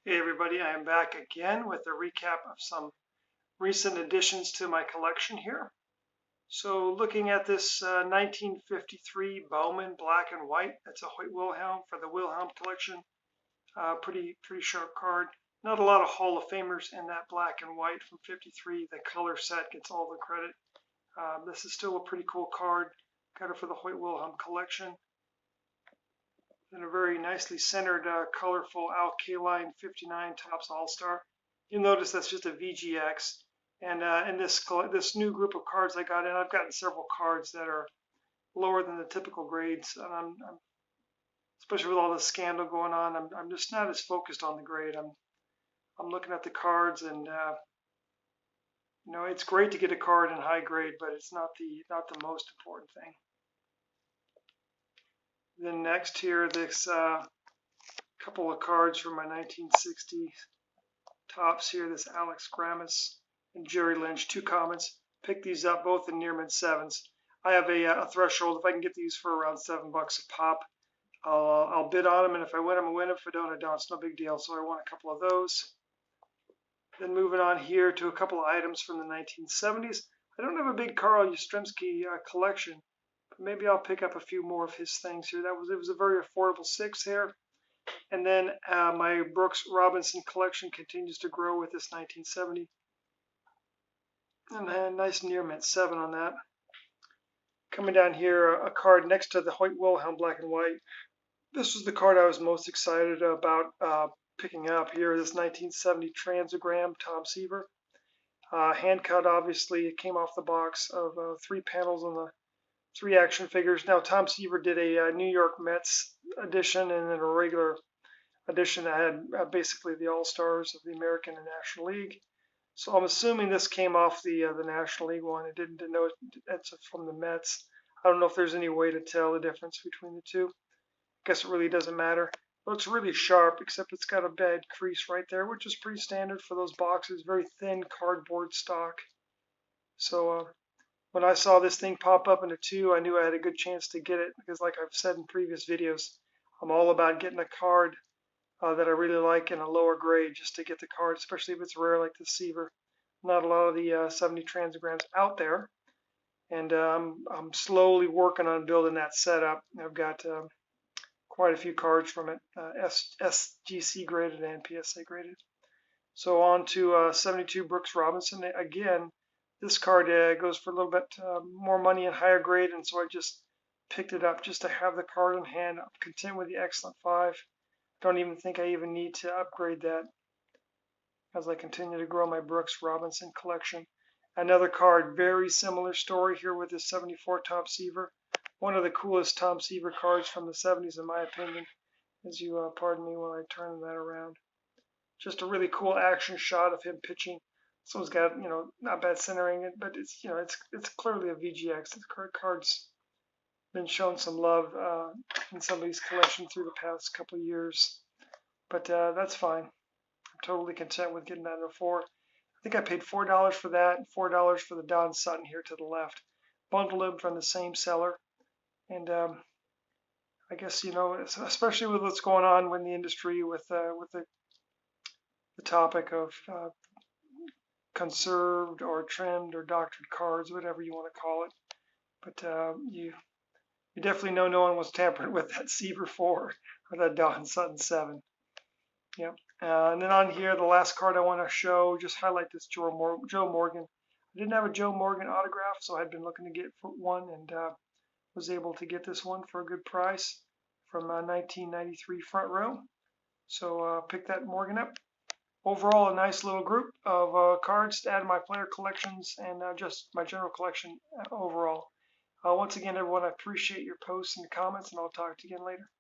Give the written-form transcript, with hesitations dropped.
Hey everybody, I am back again with a recap of some recent additions to my collection here. So looking at this 1953 Bowman black and white, that's a Hoyt Wilhelm for the Wilhelm collection. Pretty sharp card. Not a lot of Hall of Famers in that black and white from 53. The color set gets all the credit. This is still a pretty cool card. Got it for the Hoyt Wilhelm collection. And a very nicely centered, colorful Alkaline 59 Topps All-Star. You'll notice that's just a VGX. And in this new group of cards I got in, I've gotten several cards that are lower than the typical grades. And especially with all the scandal going on, I'm just not as focused on the grade. I'm looking at the cards, and it's great to get a card in high grade, but it's not the most important thing. Then next here, this couple of cards from my 1960 Topps here. This Alex Grammas and Jerry Lynch, two commons. Picked these up both in near mid sevens. I have a threshold. If I can get these for around $7 a pop, I'll bid on them, and if I win them, I win. If I don't, I don't. It's no big deal. So I want a couple of those. Then moving on here to a couple of items from the 1970s. I don't have a big Carl Yastrzemski collection. Maybe I'll pick up a few more of his things here. It was a very affordable 6 here. And then my Brooks Robinson collection continues to grow with this 1970. And a nice near mint 7 on that. Coming down here, a card next to the Hoyt Wilhelm black and white. This was the card I was most excited about picking up here. This 1970 Transogram Tom Seaver. Hand cut, obviously. It came off the box of 3 panels on the 3 action figures. Now, Tom Seaver did a New York Mets edition and then a regular edition that had basically the All-Stars of the American and National League. So I'm assuming this came off the National League one. It didn't denote it's from the Mets. I don't know if there's any way to tell the difference between the two. I guess it really doesn't matter. It looks really sharp, except it's got a bad crease right there, which is pretty standard for those boxes. Very thin cardboard stock. So when I saw this thing pop up in a 2, I knew I had a good chance to get it, because like I've said in previous videos, I'm all about getting a card that I really like in a lower grade just to get the card, especially if it's rare like the Seaver. Not a lot of the 70 Transograms out there, and I'm slowly working on building that setup. I've got quite a few cards from it, SGC graded and PSA graded. So on to 72 Brooks Robinson. Again, this card goes for a little bit more money and higher grade, and so I just picked it up just to have the card in hand. I'm content with the Excellent 5. Don't even think I even need to upgrade that as I continue to grow my Brooks Robinson collection. Another card, very similar story here with this 74 Tom Seaver. One of the coolest Tom Seaver cards from the 70s, in my opinion, as you pardon me while I turn that around. Just a really cool action shot of him pitching. This one's got, not bad centering, but it's, it's clearly a VGX. This card's been shown some love in somebody's collection through the past couple of years, but that's fine. I'm totally content with getting that in a 4. I think I paid $4 for that, and $4 for the Don Sutton here to the left. Bundled them from the same seller, and I guess especially with what's going on in the industry with the topic of conserved or trimmed or doctored cards, whatever you want to call it, but you definitely know no one was tampering with that Seaver 4 or that Don Sutton 7. Yep. And then on here, the last card I want to show, just highlight this Joe Morgan. I didn't have a Joe Morgan autograph, so I'd been looking to get one, and was able to get this one for a good price from 1993 front row. So pick that Morgan up. Overall, a nice little group of cards to add to my player collections and just my general collection overall. Once again, everyone, I appreciate your posts and comments, and I'll talk to you again later.